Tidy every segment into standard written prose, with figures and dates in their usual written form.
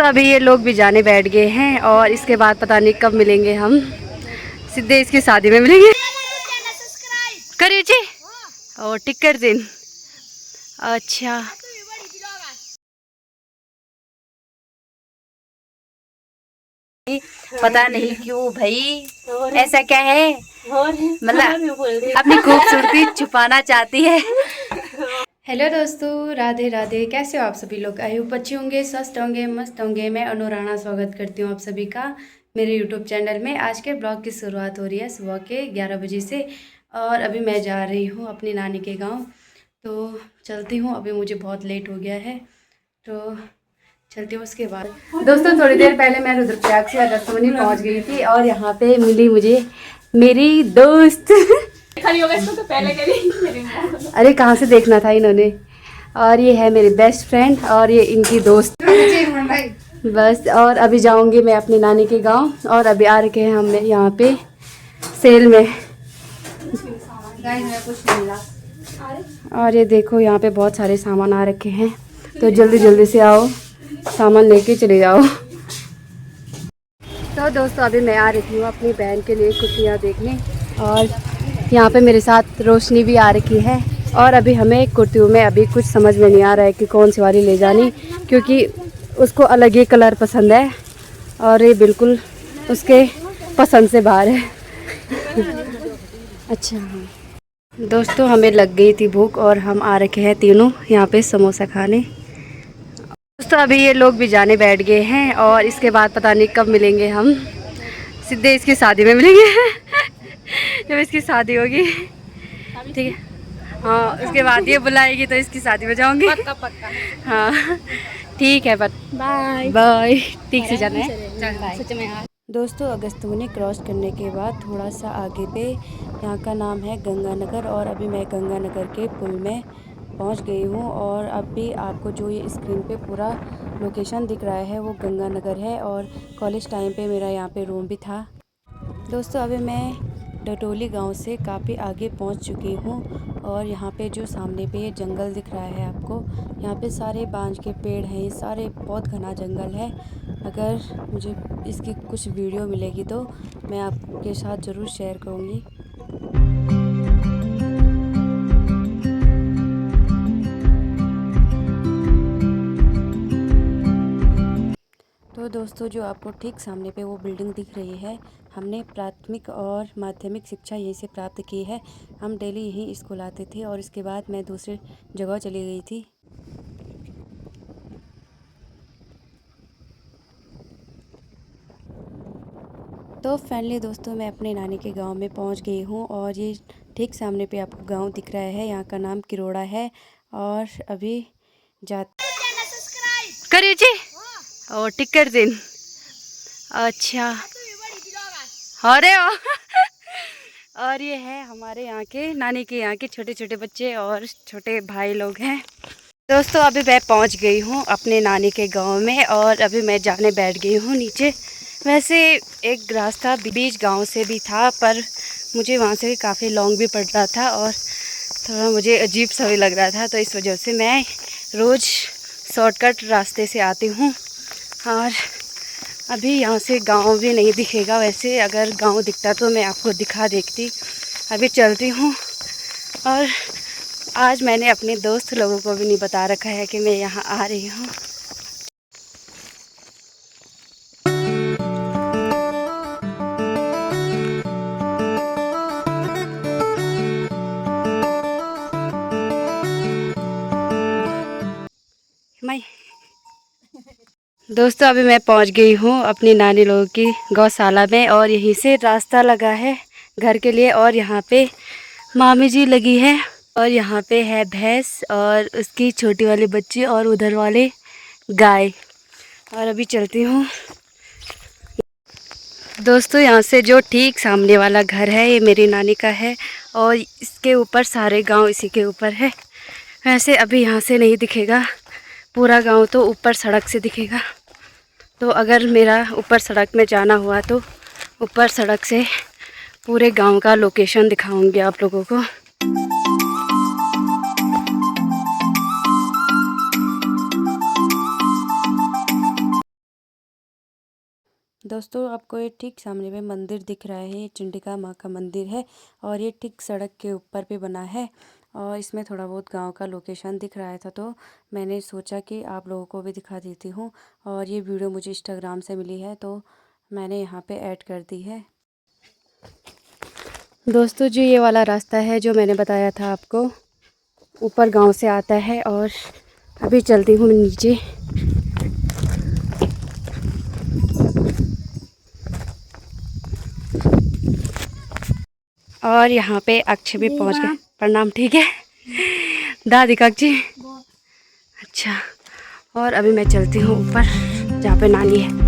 दोस्तों अभी ये लोग भी जाने बैठ गए हैं और इसके बाद पता नहीं कब मिलेंगे हम। सीधे इसकी शादी में मिलेंगे। करिए जी और टिकट दिन। अच्छा पता नहीं क्यों भाई ऐसा क्या है, मतलब अपनी खूबसूरती छुपाना चाहती है। हेलो दोस्तों, राधे राधे। कैसे हो आप सभी लोग? आई होप अच्छे होंगे, स्वस्थ होंगे, मस्त होंगे। मैं अनु राणा स्वागत करती हूँ आप सभी का मेरे यूट्यूब चैनल में। आज के ब्लॉग की शुरुआत हो रही है सुबह के 11 बजे से और अभी मैं जा रही हूँ अपनी नानी के गांव। तो चलती हूँ, अभी मुझे बहुत लेट हो गया है तो चलती हूँ। उसके बाद दोस्तों थोड़ी देर पहले मैं रुद्रप्रयाग से अगस्तमुनि पहुँच गई थी और यहाँ पे मिली मुझे मेरी दोस्त। खाली होगा इसको तो पहले करी। अरे कहाँ से देखना था इन्होंने। और ये है मेरी बेस्ट फ्रेंड और ये इनकी दोस्त। बस और अभी जाऊंगी मैं अपनी नानी के गांव और अभी आ रखे हैं हम यहाँ पे सेल में। और ये देखो यहाँ पे बहुत सारे सामान आ रखे हैं तो जल्दी जल्दी से आओ, सामान लेके चले जाओ। तो दोस्तों अभी मैं आ रही हूँ अपनी बहन के लिए कुर्तियाँ देखने और यहाँ पे मेरे साथ रोशनी भी आ रखी है। और अभी हमें कुर्तियों में अभी कुछ समझ में नहीं आ रहा है कि कौन सी वाली ले जानी, क्योंकि उसको अलग ही कलर पसंद है और ये बिल्कुल उसके पसंद से बाहर है। अच्छा दोस्तों हमें लग गई थी भूख और हम आ रखे हैं तीनों यहाँ पे समोसा खाने। दोस्तों अभी ये लोग भी जाने बैठ गए हैं और इसके बाद पता नहीं कब मिलेंगे हम। सीधे इसकी शादी में मिलेंगे जब इसकी शादी होगी, ठीक है। हाँ उसके बाद ये बुलाएगी तो इसकी शादी में जाऊंगी। पक्का पक्का। हाँ ठीक है, बाय बाय। ठीक से जाना है। दोस्तों अगस्तमुनि क्रॉस करने के बाद थोड़ा सा आगे पे यहाँ का नाम है गंगानगर और अभी मैं गंगानगर के पुल में पहुँच गई हूँ और अभी आपको जो ये स्क्रीन पे पूरा लोकेशन दिख रहा है वो गंगानगर है और कॉलेज टाइम पे मेरा यहाँ पे रूम भी था। दोस्तों अभी मैं डटोली गांव से काफ़ी आगे पहुंच चुकी हूं और यहाँ पे जो सामने पे ये जंगल दिख रहा है आपको, यहाँ पे सारे बांज के पेड़ हैं, ये सारे बहुत घना जंगल है। अगर मुझे इसकी कुछ वीडियो मिलेगी तो मैं आपके साथ ज़रूर शेयर करूँगी। तो दोस्तों जो आपको ठीक सामने पे वो बिल्डिंग दिख रही है, हमने प्राथमिक और माध्यमिक शिक्षा यहीं से प्राप्त की है। हम डेली यहीं स्कूल आते थे और इसके बाद मैं दूसरी जगह चली गई थी। तो फाइनली दोस्तों मैं अपने नानी के गांव में पहुंच गई हूं और ये ठीक सामने पे आपको गांव दिख रहा है, यहाँ का नाम किरोड़ा है। और अभी जाते करिए जी और टिकट दिन। अच्छा अरे और ये है हमारे यहाँ के नानी के यहाँ के छोटे छोटे बच्चे और छोटे भाई लोग हैं। दोस्तों अभी मैं पहुँच गई हूँ अपने नानी के गांव में और अभी मैं जाने बैठ गई हूँ नीचे। वैसे एक रास्ता बीच गांव से भी था पर मुझे वहाँ से काफ़ी लॉन्ग भी पड़ रहा था और थोड़ा मुझे अजीब सा भी लग रहा था, तो इस वजह से मैं रोज़ शॉर्टकट रास्ते से आती हूँ। और अभी यहाँ से गांव भी नहीं दिखेगा, वैसे अगर गांव दिखता तो मैं आपको दिखा देती। अभी चलती हूँ और आज मैंने अपने दोस्त लोगों को भी नहीं बता रखा है कि मैं यहाँ आ रही हूँ। दोस्तों अभी मैं पहुंच गई हूं अपनी नानी लोगों की गौशाला में और यहीं से रास्ता लगा है घर के लिए और यहां पे मामी जी लगी है और यहां पे है भैंस और उसकी छोटी वाली बच्ची और उधर वाले गाय। और अभी चलती हूं। दोस्तों यहां से जो ठीक सामने वाला घर है ये मेरी नानी का है और इसके ऊपर सारे गांव इसी के ऊपर है। वैसे अभी यहाँ से नहीं दिखेगा पूरा गांव, तो ऊपर सड़क से दिखेगा। तो अगर मेरा ऊपर सड़क में जाना हुआ तो ऊपर सड़क से पूरे गांव का लोकेशन दिखाऊंगी आप लोगों को। दोस्तों आपको ये ठीक सामने में मंदिर दिख रहा है, ये चंडिका माँ का मंदिर है और ये ठीक सड़क के ऊपर पे बना है और इसमें थोड़ा बहुत गांव का लोकेशन दिख रहा था, तो मैंने सोचा कि आप लोगों को भी दिखा देती हूँ। और ये वीडियो मुझे इंस्टाग्राम से मिली है तो मैंने यहाँ पे ऐड कर दी है। दोस्तों जो ये वाला रास्ता है जो मैंने बताया था आपको, ऊपर गांव से आता है और अभी चलती हूँ नीचे। और यहाँ पे अक्षय भी पहुँच गए। प्रणाम। ठीक है दादी का अक्षय। अच्छा, और अभी मैं चलती हूँ ऊपर जहाँ पे नानी है।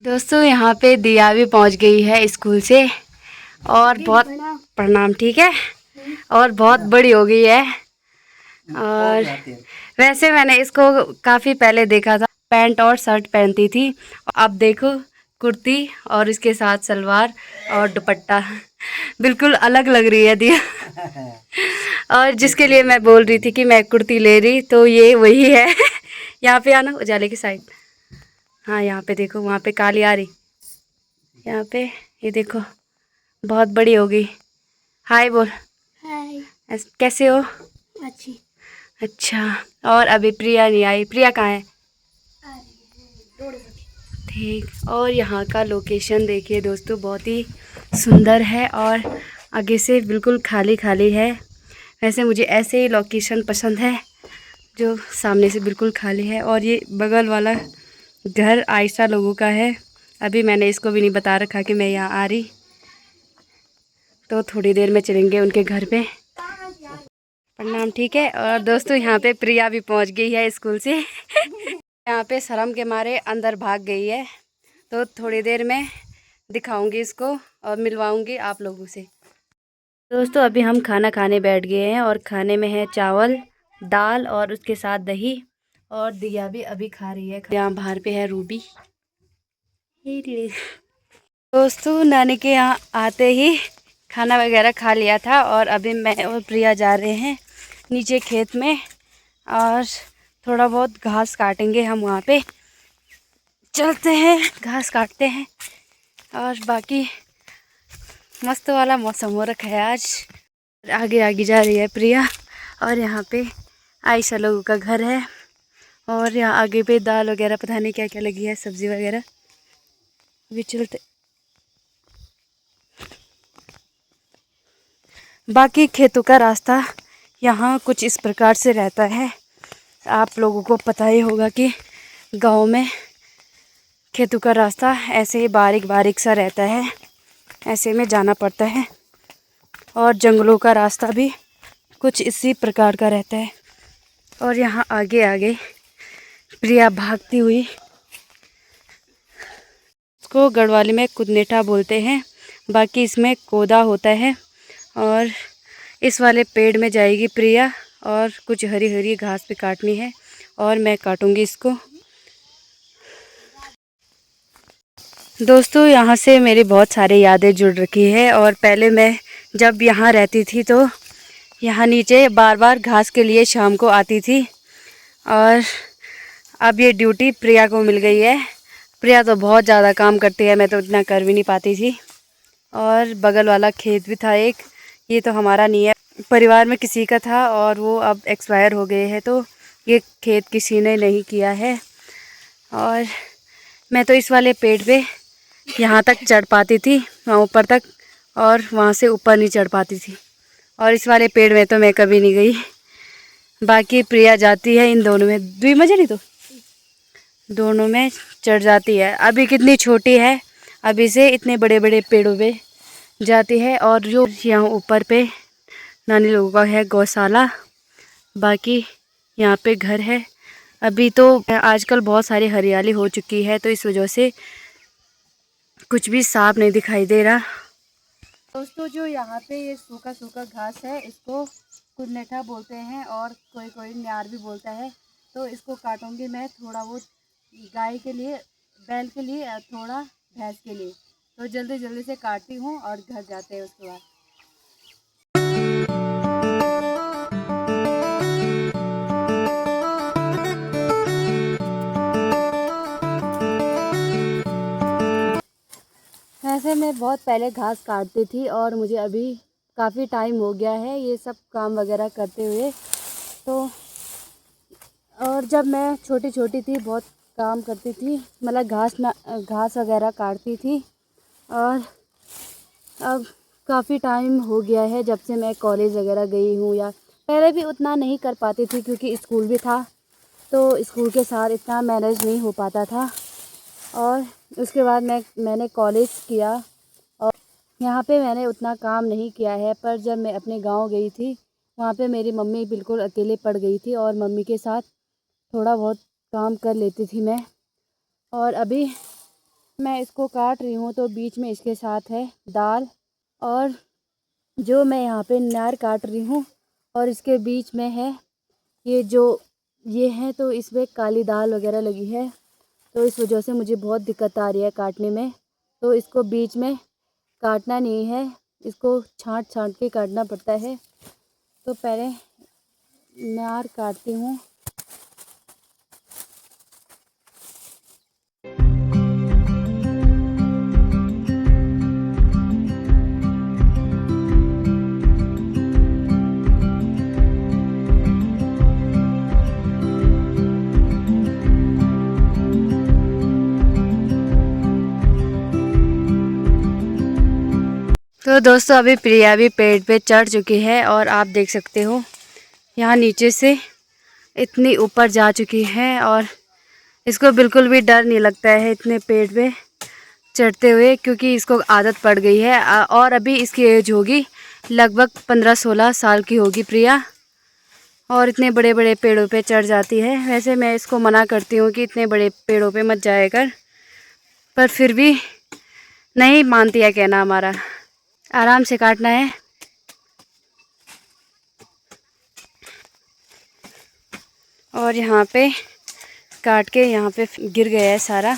दोस्तों यहाँ पे दिया भी पहुँच गई है स्कूल से और बहुत प्रणाम। ठीक है, और बहुत बड़ी हो गई है। और वैसे मैंने इसको काफ़ी पहले देखा था, पैंट और शर्ट पहनती थी। अब देखो कुर्ती और इसके साथ सलवार और दुपट्टा, बिल्कुल अलग लग रही है दिया। और जिसके लिए मैं बोल रही थी कि मैं कुर्ती ले रही, तो ये वही है। यहाँ पे आना, उजाले की साइड। हाँ यहाँ पे देखो, वहाँ पे काली आ रही, यहाँ पे ये देखो बहुत बड़ी हो गई। हाय बोल। हाय। कैसे हो? अच्छी। अच्छा, और अभी प्रिया नहीं आई। प्रिया कहाँ है? ठीक। और यहाँ का लोकेशन देखिए दोस्तों, बहुत ही सुंदर है और आगे से बिल्कुल खाली खाली है। वैसे मुझे ऐसे ही लोकेशन पसंद है जो सामने से बिल्कुल खाली है। और ये बगल वाला घर आयशा लोगों का है। अभी मैंने इसको भी नहीं बता रखा कि मैं यहाँ आ रही, तो थोड़ी देर में चलेंगे उनके घर पे। प्रणाम। ठीक है। और दोस्तों यहाँ पे प्रिया भी पहुँच गई है स्कूल से। यहाँ पे शर्म के मारे अंदर भाग गई है, तो थोड़ी देर में दिखाऊंगी इसको और मिलवाऊंगी आप लोगों से। दोस्तों अभी हम खाना खाने बैठ गए हैं और खाने में है चावल, दाल और उसके साथ दही। और दिया भी अभी खा रही है। यहाँ बाहर पे है रूबी। दोस्तों नानी के यहाँ आते ही खाना वगैरह खा लिया था और अभी मैं और प्रिया जा रहे हैं नीचे खेत में और थोड़ा बहुत घास काटेंगे। हम वहाँ पे चलते हैं, घास काटते हैं। और बाकी मस्त वाला मौसम हो रखा है आज। आगे आगे जा रही है प्रिया और यहाँ पे आयशा लोगों का घर है। और यहाँ आगे पे दाल वगैरह पता नहीं क्या क्या लगी है, सब्जी वगैरह। अभी चलते। बाकी खेतों का रास्ता यहाँ कुछ इस प्रकार से रहता है। आप लोगों को पता ही होगा कि गांव में खेतों का रास्ता ऐसे ही बारीक बारीक सा रहता है, ऐसे में जाना पड़ता है। और जंगलों का रास्ता भी कुछ इसी प्रकार का रहता है। और यहाँ आगे आगे प्रिया भागती हुई, इसको गढ़वाली में कुदनेठा बोलते हैं, बाकी इसमें कोदा होता है। और इस वाले पेड़ में जाएगी प्रिया और कुछ हरी हरी घास पे काटनी है और मैं काटूंगी इसको। दोस्तों यहाँ से मेरी बहुत सारी यादें जुड़ रखी है। और पहले मैं जब यहाँ रहती थी तो यहाँ नीचे बार बार घास के लिए शाम को आती थी। और अब ये ड्यूटी प्रिया को मिल गई है। प्रिया तो बहुत ज़्यादा काम करती है, मैं तो इतना कर भी नहीं पाती थी। और बगल वाला खेत भी था एक, ये तो हमारा नहीं है, परिवार में किसी का था और वो अब एक्सपायर हो गए हैं, तो ये खेत किसी ने नहीं किया है। और मैं तो इस वाले पेड़ पे यहाँ तक चढ़ पाती थी, वहाँ ऊपर तक, और वहाँ से ऊपर नहीं चढ़ पाती थी। और इस वाले पेड़ में तो मैं कभी नहीं गई। बाकी प्रिया जाती है इन दोनों में, दुई मजे नहीं तो दोनों में चढ़ जाती है। अभी कितनी छोटी है, अभी से इतने बड़े बड़े पेड़ों पे जाती है। और जो यहाँ ऊपर पे नानी लोगों का है गौशाला, बाकी यहाँ पे घर है। अभी तो आजकल बहुत सारी हरियाली हो चुकी है, तो इस वजह से कुछ भी साफ नहीं दिखाई दे रहा। दोस्तों जो यहाँ पे ये सूखा सूखा घास है, इसको कुदनेठा बोलते हैं और कोई कोई न्यार भी बोलता है। तो इसको काटूंगी मैं थोड़ा बहुत गाय के लिए, बैल के लिए, थोड़ा भैंस के लिए। तो जल्दी जल्दी से काटती हूँ और घर जाते हैं उसके बाद। वैसे मैं बहुत पहले घास काटती थी और मुझे अभी काफ़ी टाइम हो गया है ये सब काम वगैरह करते हुए। तो और जब मैं छोटी छोटी थी बहुत काम करती थी, मतलब घास वगैरह काटती थी। और अब काफ़ी टाइम हो गया है जब से मैं कॉलेज वगैरह गई हूँ, या पहले भी उतना नहीं कर पाती थी क्योंकि स्कूल भी था, तो स्कूल के साथ इतना मैनेज नहीं हो पाता था। और उसके बाद मैंने कॉलेज किया और यहाँ पे मैंने उतना काम नहीं किया है। पर जब मैं अपने गांव गई थी वहाँ पे मेरी मम्मी बिल्कुल अकेले पड़ गई थी और मम्मी के साथ थोड़ा बहुत काम कर लेती थी मैं। और अभी मैं इसको काट रही हूँ तो बीच में इसके साथ है दाल, और जो मैं यहाँ पे नार काट रही हूँ और इसके बीच में है ये है, तो इसमें काली दाल वगैरह लगी है, तो इस वजह से मुझे बहुत दिक्कत आ रही है काटने में। तो इसको बीच में काटना नहीं है, इसको छांट छांट के काटना पड़ता है। तो पहले नार काटती हूँ। तो दोस्तों अभी प्रिया भी पेड़ पे चढ़ चुकी है और आप देख सकते हो यहाँ नीचे से इतनी ऊपर जा चुकी है और इसको बिल्कुल भी डर नहीं लगता है इतने पेड़ पे चढ़ते हुए, क्योंकि इसको आदत पड़ गई है। और अभी इसकी एज होगी लगभग 15-16 साल की होगी प्रिया, और इतने बड़े बड़े पेड़ों पे चढ़ जाती है। वैसे मैं इसको मना करती हूँ कि इतने बड़े पेड़ों पे मत जाया कर, पर फिर भी नहीं मानती है कहना हमारा। आराम से काटना है। और यहाँ पे काट के यहाँ पे गिर गया है सारा।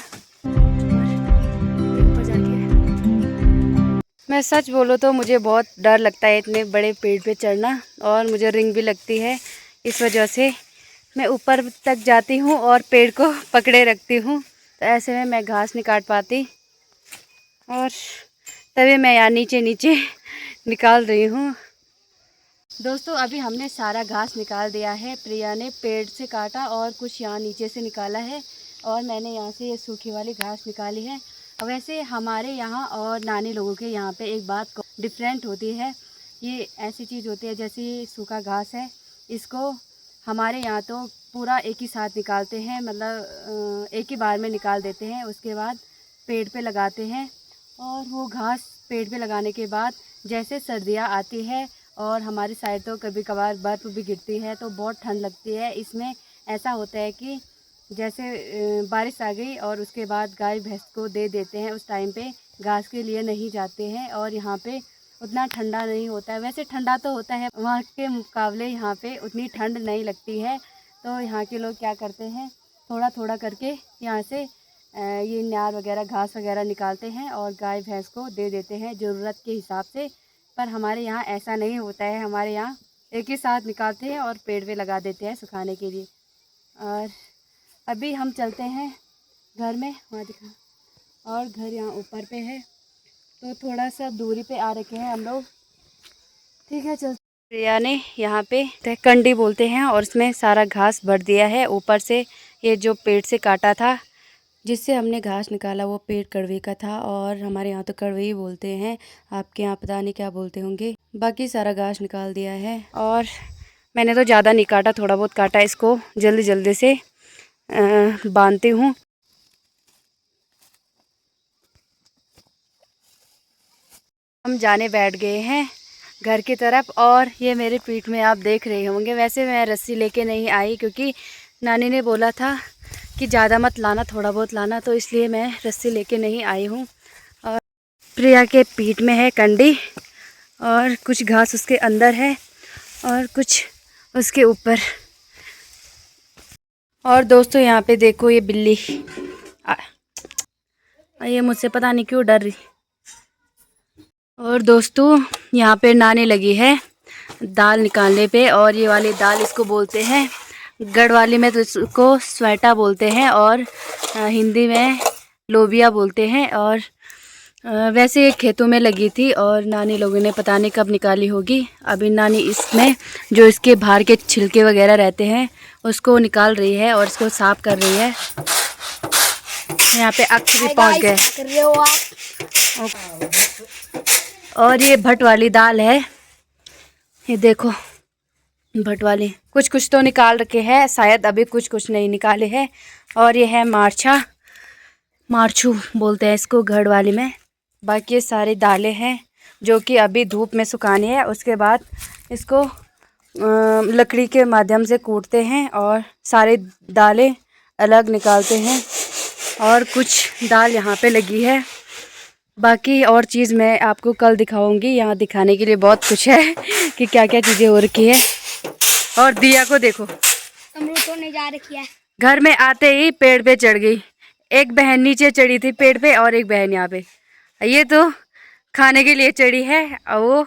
मैं सच बोलूँ तो मुझे बहुत डर लगता है इतने बड़े पेड़ पे चढ़ना, और मुझे रिंग भी लगती है। इस वजह से मैं ऊपर तक जाती हूँ और पेड़ को पकड़े रखती हूँ, तो ऐसे में मैं घास नहीं काट पाती। और तभी मैं यहाँ नीचे नीचे निकाल रही हूँ। दोस्तों अभी हमने सारा घास निकाल दिया है। प्रिया ने पेड़ से काटा और कुछ यहाँ नीचे से निकाला है, और मैंने यहाँ से ये सूखी वाली घास निकाली है। वैसे हमारे यहाँ और नानी लोगों के यहाँ पे एक बात डिफरेंट होती है। ये ऐसी चीज़ होती है जैसे सूखा घास है, इसको हमारे यहाँ तो पूरा एक ही साथ निकालते हैं, मतलब एक ही बार में निकाल देते हैं। उसके बाद पेड़ पे लगाते हैं, और वो घास पेड़ पे लगाने के बाद जैसे सर्दियाँ आती है और हमारी साइड तो कभी कभार बर्फ़ भी गिरती है तो बहुत ठंड लगती है। इसमें ऐसा होता है कि जैसे बारिश आ गई और उसके बाद गाय भैंस को दे देते हैं, उस टाइम पे घास के लिए नहीं जाते हैं, और यहाँ पे उतना ठंडा नहीं होता है। वैसे ठंडा तो होता है, वहाँ के मुकाबले यहाँ पे उतनी ठंड नहीं लगती है। तो यहाँ के लोग क्या करते हैं, थोड़ा थोड़ा करके यहाँ से ये नार वगैरह घास वगैरह निकालते हैं और गाय भैंस को दे देते हैं ज़रूरत के हिसाब से। पर हमारे यहाँ ऐसा नहीं होता है, हमारे यहाँ एक ही साथ निकालते हैं और पेड़ पे लगा देते हैं सुखाने के लिए। और अभी हम चलते हैं घर में, वहाँ दिखा, और घर यहाँ ऊपर पे है तो थोड़ा सा दूरी पे आ रखे हैं हम लोग। ठीक है चल। प्रिया ने यहाँ पे कंडी बोलते हैं और उसमें सारा घास भर दिया है ऊपर से। ये जो पेड़ से काटा था जिससे हमने घास निकाला वो पेड़ कड़वे का था, और हमारे यहाँ तो कड़वे ही बोलते हैं, आपके यहाँ पता नहीं क्या बोलते होंगे। बाकी सारा घास निकाल दिया है, और मैंने तो ज़्यादा नहीं काटा, थोड़ा बहुत काटा। इसको जल्दी जल्दी से बांधती हूँ। हम जाने बैठ गए हैं घर की तरफ, और ये मेरे पीठ में आप देख रहे होंगे। वैसे मैं रस्सी लेके नहीं आई क्योंकि नानी ने बोला था कि ज़्यादा मत लाना, थोड़ा बहुत लाना, तो इसलिए मैं रस्सी लेके नहीं आई हूँ। और प्रिया के पीठ में है कंडी, और कुछ घास उसके अंदर है और कुछ उसके ऊपर। और दोस्तों यहाँ पे देखो ये बिल्ली ये मुझसे पता नहीं क्यों डर रही। और दोस्तों यहाँ पे नानी लगी है दाल निकालने पे, और ये वाली दाल इसको बोलते हैं गढ़ वाली में तो इसको स्वेटा बोलते हैं, और हिंदी में लोबिया बोलते हैं। और वैसे ये खेतों में लगी थी और नानी लोगों ने पता नहीं कब निकाली होगी। अभी नानी इसमें जो इसके बाहर के छिलके वगैरह रहते हैं उसको निकाल रही है और इसको साफ कर रही है। यहाँ पे अक्ष भी पहुँच गए। और ये भट वाली दाल है, ये देखो भट वाली। कुछ कुछ तो निकाल रखे हैं शायद, अभी कुछ कुछ नहीं निकाले हैं। और ये है मारछा, मारछू बोलते हैं इसको गढ़ वाली में। बाकी ये सारी दालें हैं जो कि अभी धूप में सुखानी है, उसके बाद इसको लकड़ी के माध्यम से कूटते हैं और सारी दालें अलग निकालते हैं। और कुछ दाल यहाँ पे लगी है, बाकी और चीज़ मैं आपको कल दिखाऊंगी। यहाँ दिखाने के लिए बहुत कुछ है कि क्या क्या चीज़ें हो रखी है। और दिया को देखो, अमरूद तोड़ने जा रखी है। घर में आते ही पेड़ पे चढ़ गई। एक बहन नीचे चढ़ी थी पेड़ पे और एक बहन यहाँ पे। ये तो खाने के लिए चढ़ी है और वो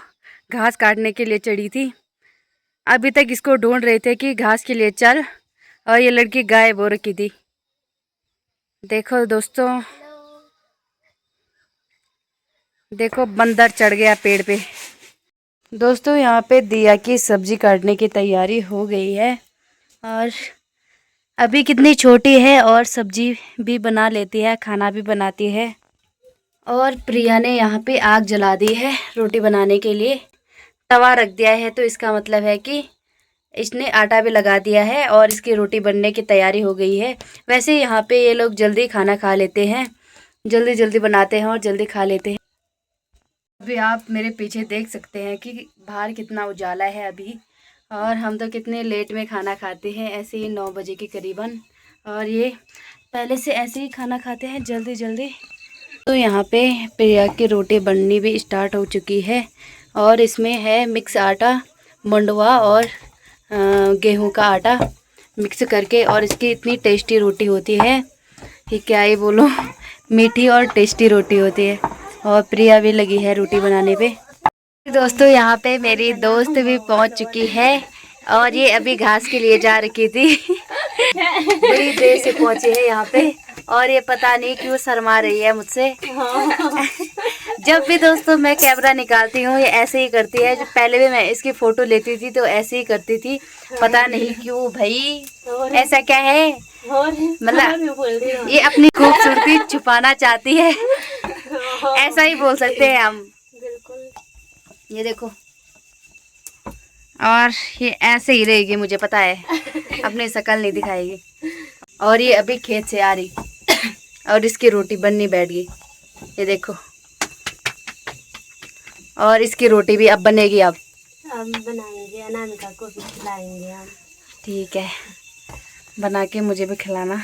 घास काटने के लिए चढ़ी थी। अभी तक इसको ढूंढ रहे थे कि घास के लिए चल, और ये लड़की गायब हो रखी थी। देखो दोस्तों, देखो बंदर चढ़ गया पेड़ पे। दोस्तों यहाँ पे दिया की सब्जी काटने की तैयारी हो गई है, और अभी कितनी छोटी है और सब्जी भी बना लेती है, खाना भी बनाती है। और प्रिया ने यहाँ पे आग जला दी है रोटी बनाने के लिए, तवा रख दिया है, तो इसका मतलब है कि इसने आटा भी लगा दिया है और इसकी रोटी बनने की तैयारी हो गई है। वैसे यहाँ पे ये लोग जल्दी खाना खा लेते हैं, जल्दी जल्दी बनाते हैं और जल्दी खा लेते हैं। अभी आप मेरे पीछे देख सकते हैं कि बाहर कितना उजाला है अभी, और हम तो कितने लेट में खाना खाते हैं, ऐसे ही 9 बजे के करीबन। और ये पहले से ऐसे ही खाना खाते हैं जल्दी जल्दी। तो यहाँ पे प्रिया की रोटी बननी भी स्टार्ट हो चुकी है, और इसमें है मिक्स आटा, मंडुआ और गेहूं का आटा मिक्स करके। और इसकी इतनी टेस्टी रोटी होती है कि क्या ही बोलो, मीठी और टेस्टी रोटी होती है। और प्रिया भी लगी है रोटी बनाने पे। दोस्तों यहाँ पे मेरी दोस्त भी पहुँच चुकी है, और ये अभी घास के लिए जा रखी थी बड़ी देर से पहुँची है यहाँ पे, और ये पता नहीं क्यों शर्मा रही है मुझसे जब भी दोस्तों मैं कैमरा निकालती हूँ ये ऐसे ही करती है। जो पहले भी मैं इसकी फ़ोटो लेती थी तो ऐसे ही करती थी, पता नहीं क्यों भाई, ऐसा क्या है, मतलब ये अपनी खूबसूरती छुपाना चाहती है, ऐसा ही बोल सकते हैं हम। ये देखो, और ये ऐसे ही रहेगी मुझे पता है, अपनी शक्ल नहीं दिखाएगी। और ये अभी खेत से आ रही और इसकी रोटी बननी बैठ गई, ये देखो। और इसकी रोटी भी अब बनेगी, अब बनाएंगे, अनामिका को भी खिलाएंगे हम। ठीक है, बना के मुझे भी खिलाना।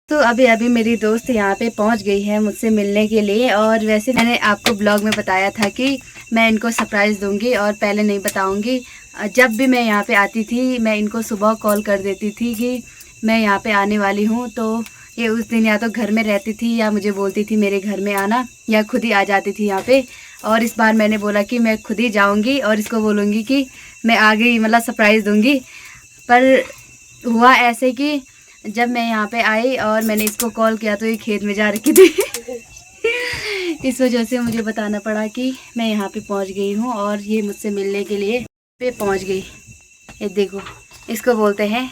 तो अभी मेरी दोस्त यहाँ पे पहुँच गई है मुझसे मिलने के लिए। और वैसे मैंने आपको ब्लॉग में बताया था कि मैं इनको सरप्राइज़ दूंगी और पहले नहीं बताऊंगी। जब भी मैं यहाँ पे आती थी मैं इनको सुबह कॉल कर देती थी कि मैं यहाँ पे आने वाली हूँ, तो ये उस दिन या तो घर में रहती थी या मुझे बोलती थी मेरे घर में आना, या खुद ही आ जाती थी यहाँ पे। और इस बार मैंने बोला कि मैं खुद ही जाऊँगी और इसको बोलूँगी कि मैं आ गई, मतलब सरप्राइज़ दूँगी। पर हुआ ऐसे कि जब मैं यहाँ पे आई और मैंने इसको कॉल किया तो ये खेत में जा रखी थी इस वजह से मुझे बताना पड़ा कि मैं यहाँ पे पहुँच गई हूँ, और ये मुझसे मिलने के लिए पे पहुँच गई। ये देखो, इसको बोलते हैं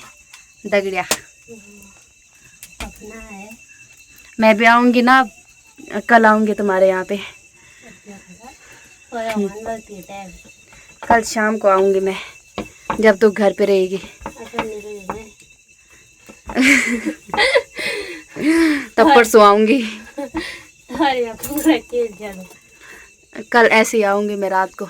दगड़िया। अपना है, मैं भी आऊँगी ना, कल आऊँगी तुम्हारे यहाँ पे, कल शाम को आऊँगी मैं, जब तू घर पे रहेगी तब परसों आऊँगी। कल ऐसे ही आऊँगी मैं रात को।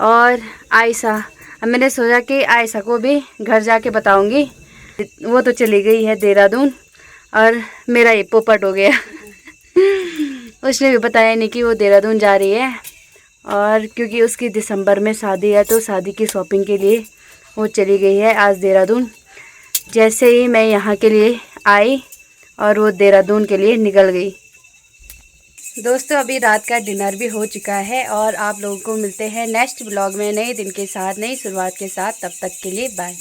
और आयशा, अब मैंने सोचा कि आयशा को भी घर जाके बताऊँगी, वो तो चली गई है देहरादून, और मेरा ये पोपट हो गया उसने भी बताया नहीं कि वो देहरादून जा रही है। और क्योंकि उसकी दिसंबर में शादी है तो शादी की शॉपिंग के लिए वो चली गई है आज देहरादून। जैसे ही मैं यहाँ के लिए आई और वो देहरादून के लिए निकल गई। दोस्तों अभी रात का डिनर भी हो चुका है और आप लोगों को मिलते हैं नेक्स्ट ब्लॉग में नए दिन के साथ, नई शुरुआत के साथ। तब तक के लिए बाय।